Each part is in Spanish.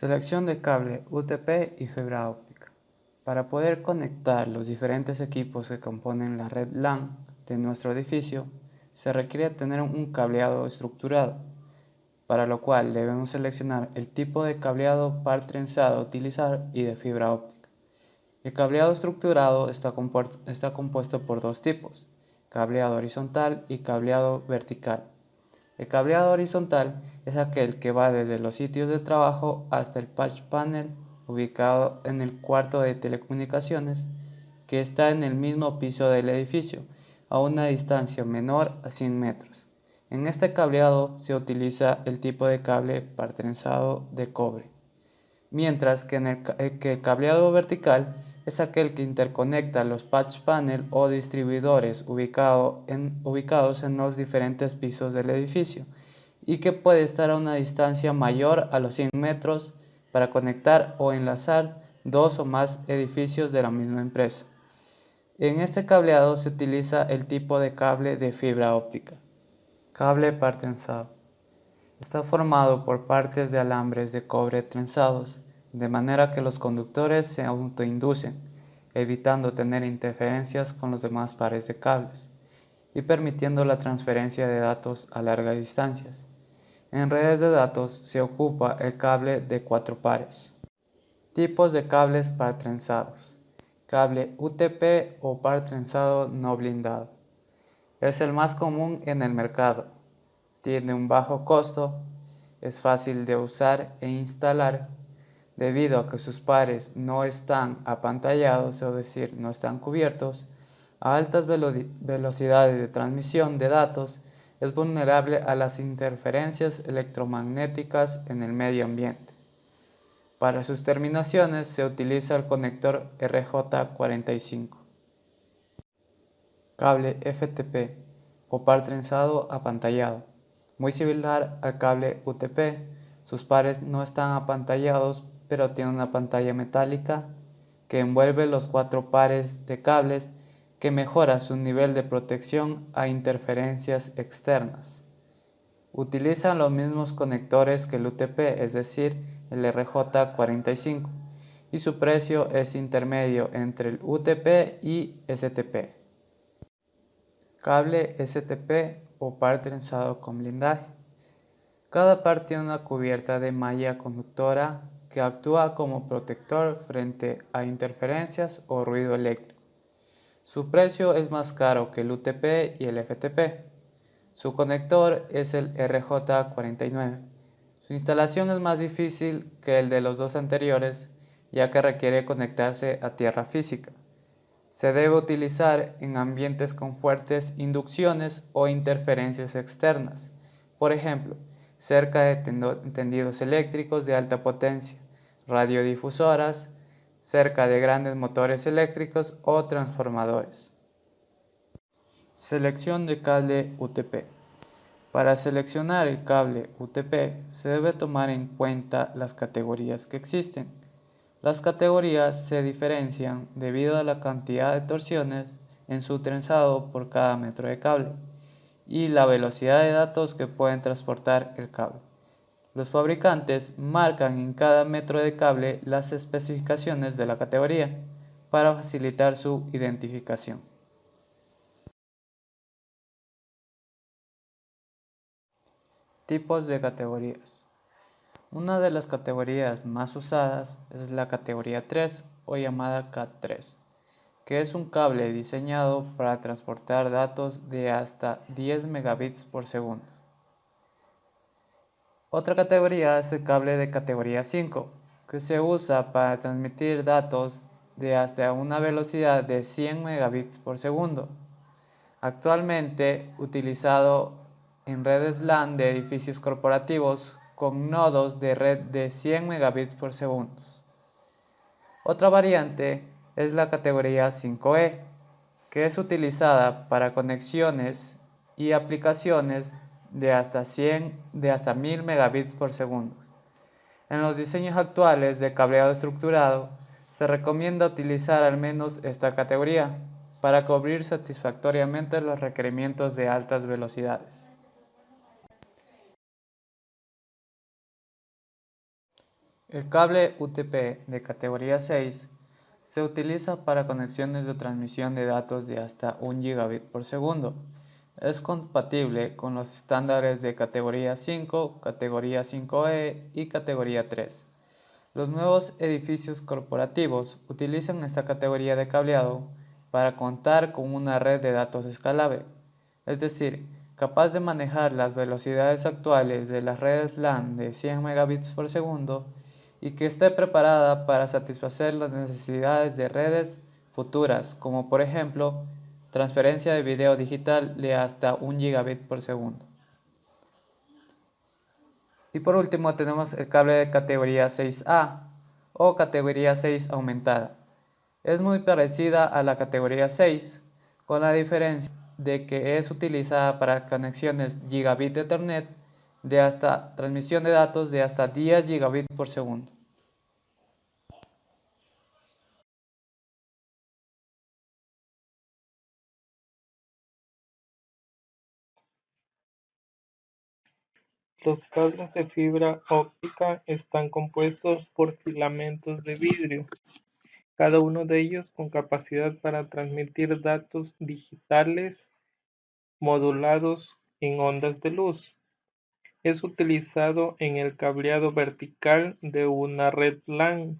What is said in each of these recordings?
Selección de cable UTP y fibra óptica. Para poder conectar los diferentes equipos que componen la red LAN de nuestro edificio, se requiere tener un cableado estructurado, para lo cual debemos seleccionar el tipo de cableado par trenzado a utilizar y de fibra óptica. El cableado estructurado está compuesto por dos tipos, cableado horizontal y cableado vertical. El cableado horizontal es aquel que va desde los sitios de trabajo hasta el patch panel ubicado en el cuarto de telecomunicaciones que está en el mismo piso del edificio, a una distancia menor a 100 metros. En este cableado se utiliza el tipo de cable par trenzado de cobre, mientras que el cableado vertical es aquel que interconecta los patch panel o distribuidores ubicados en los diferentes pisos del edificio y que puede estar a una distancia mayor a los 100 metros para conectar o enlazar dos o más edificios de la misma empresa. En este cableado se utiliza el tipo de cable de fibra óptica. Cable par trenzado. Está formado por partes de alambres de cobre trenzados, de manera que los conductores se autoinducen, evitando tener interferencias con los demás pares de cables y permitiendo la transferencia de datos a largas distancias. En redes de datos se ocupa el cable de 4 pares. Tipos de cables par trenzados. Cable UTP o par trenzado no blindado. Es el más común en el mercado. Tiene un bajo costo, es fácil de usar e instalar debido a que sus pares no están apantallados, es decir, no están cubiertos. A altas velocidades de transmisión de datos es vulnerable a las interferencias electromagnéticas en el medio ambiente. Para sus terminaciones se utiliza el conector RJ45. Cable FTP o par trenzado apantallado. Muy similar al cable UTP, sus pares no están apantallados, pero tienen una pantalla metálica que envuelve los 4 pares de cables, que mejora su nivel de protección a interferencias externas. Utilizan los mismos conectores que el UTP, es decir, el RJ45, y su precio es intermedio entre el UTP y STP. Cable STP o par trenzado con blindaje. Cada par tiene una cubierta de malla conductora que actúa como protector frente a interferencias o ruido eléctrico. Su precio es más caro que el UTP y el FTP. Su conector es el RJ49. Su instalación es más difícil que el de los dos anteriores, ya que requiere conectarse a tierra física. Se debe utilizar en ambientes con fuertes inducciones o interferencias externas, por ejemplo, cerca de tendidos eléctricos de alta potencia, radiodifusoras, cerca de grandes motores eléctricos o transformadores. Selección de cable UTP. Para seleccionar el cable UTP se debe tomar en cuenta las categorías que existen. Las categorías se diferencian debido a la cantidad de torsiones en su trenzado por cada metro de cable y la velocidad de datos que pueden transportar el cable. Los fabricantes marcan en cada metro de cable las especificaciones de la categoría para facilitar su identificación. Tipos de categorías. Una de las categorías más usadas es la categoría 3 o llamada CAT3, que es un cable diseñado para transportar datos de hasta 10 megabits por segundo. Otra categoría es el cable de categoría 5, que se usa para transmitir datos de hasta una velocidad de 100 megabits por segundo, actualmente utilizado en redes LAN de edificios corporativos con nodos de red de 100 megabits por segundo. Otra variante es la categoría 5E, que es utilizada para conexiones y aplicaciones de hasta 1000 megabits por segundo. En los diseños actuales de cableado estructurado, se recomienda utilizar al menos esta categoría para cubrir satisfactoriamente los requerimientos de altas velocidades. El cable UTP de categoría 6 se utiliza para conexiones de transmisión de datos de hasta 1 gigabit por segundo. Es compatible con los estándares de categoría 5, categoría 5E y categoría 3. Los nuevos edificios corporativos utilizan esta categoría de cableado para contar con una red de datos escalable, es decir, capaz de manejar las velocidades actuales de las redes LAN de 100 megabits por segundo y que esté preparada para satisfacer las necesidades de redes futuras, como por ejemplo transferencia de video digital de hasta 1 gigabit por segundo. Y por último tenemos el cable de categoría 6A o categoría 6 aumentada. Es muy parecida a la categoría 6, con la diferencia de que es utilizada para conexiones gigabit de Ethernet de hasta transmisión de datos de hasta 10 gigabit por segundo. Los cables de fibra óptica están compuestos por filamentos de vidrio, cada uno de ellos con capacidad para transmitir datos digitales modulados en ondas de luz. Es utilizado en el cableado vertical de una red LAN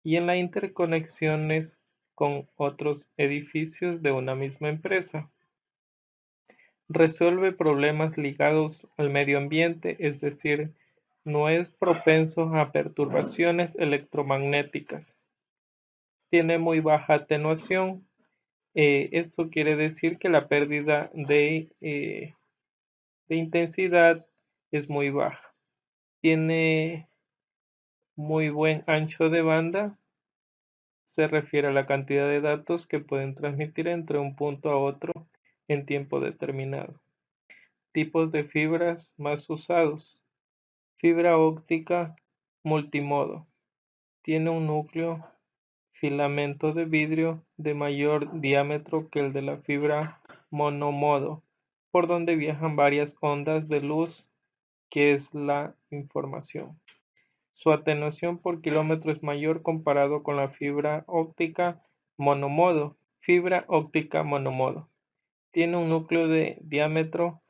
y en las interconexiones con otros edificios de una misma empresa. Resuelve problemas ligados al medio ambiente, es decir, no es propenso a perturbaciones electromagnéticas. Tiene muy baja atenuación. Esto quiere decir que la pérdida de intensidad es muy baja. Tiene muy buen ancho de banda. Se refiere a la cantidad de datos que pueden transmitir entre un punto a otro en tiempo determinado. Tipos de fibras más usados. Fibra óptica multimodo. Tiene un núcleo filamento de vidrio de mayor diámetro que el de la fibra monomodo, por donde viajan varias ondas de luz, que es la información. Su atenuación por kilómetro es mayor comparado con la fibra óptica monomodo. Fibra óptica monomodo. Tiene un núcleo de diámetro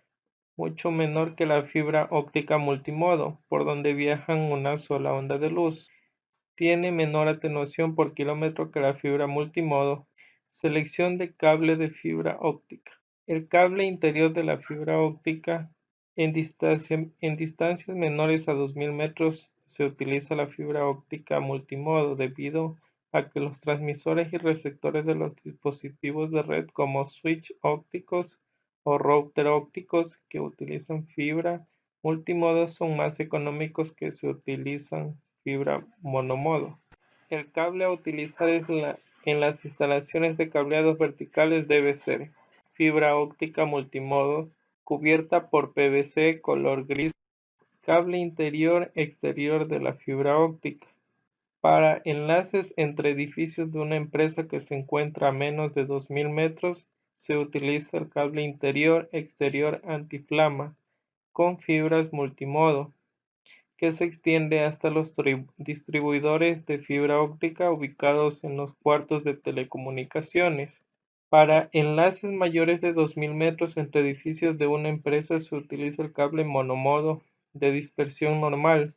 mucho menor que la fibra óptica multimodo, por donde viajan una sola onda de luz. Tiene menor atenuación por kilómetro que la fibra multimodo. Selección de cable de fibra óptica. El cable interior de la fibra óptica en distancias menores a 2000 metros se utiliza la fibra óptica multimodo debido a que los transmisores y receptores de los dispositivos de red como switch ópticos o router ópticos que utilizan fibra multimodo son más económicos que si utilizan fibra monomodo. El cable a utilizar en las instalaciones de cableados verticales debe ser fibra óptica multimodo cubierta por PVC color gris, cable interior-exterior de la fibra óptica. Para enlaces entre edificios de una empresa que se encuentra a menos de 2000 metros, se utiliza el cable interior-exterior antiflama con fibras multimodo, que se extiende hasta los distribuidores de fibra óptica ubicados en los cuartos de telecomunicaciones. Para enlaces mayores de 2000 metros entre edificios de una empresa se utiliza el cable monomodo de dispersión normal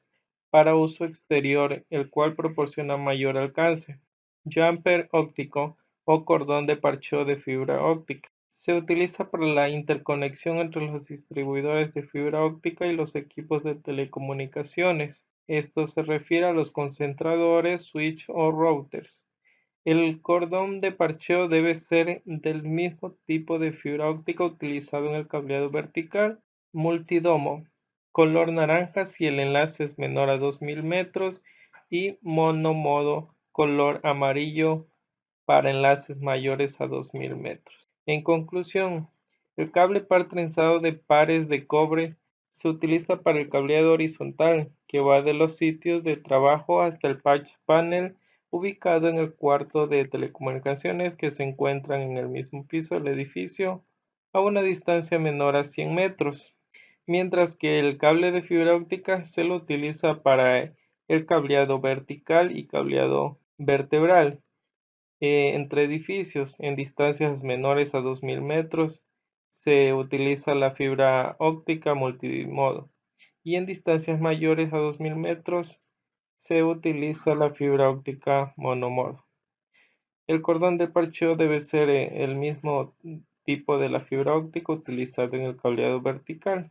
para uso exterior, el cual proporciona mayor alcance. Jumper óptico o cordón de parcheo de fibra óptica. Se utiliza para la interconexión entre los distribuidores de fibra óptica y los equipos de telecomunicaciones. Esto se refiere a los concentradores, switch o routers. El cordón de parcheo debe ser del mismo tipo de fibra óptica utilizado en el cableado vertical, multidomo, color naranja si el enlace es menor a 2000 metros y monomodo, color amarillo para enlaces mayores a 2000 metros. En conclusión, el cable par trenzado de pares de cobre se utiliza para el cableado horizontal, que va de los sitios de trabajo hasta el patch panel ubicado en el cuarto de telecomunicaciones que se encuentran en el mismo piso del edificio a una distancia menor a 100 metros, mientras que el cable de fibra óptica se lo utiliza para el cableado vertical y cableado vertebral. Entre edificios en distancias menores a 2000 metros se utiliza la fibra óptica multimodo y en distancias mayores a 2000 metros se utiliza la fibra óptica monomodo. El cordón de parcheo debe ser el mismo tipo de la fibra óptica utilizada en el cableado vertical,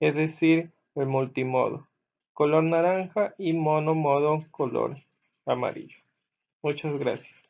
es decir, el multimodo, color naranja y monomodo color amarillo. Muchas gracias.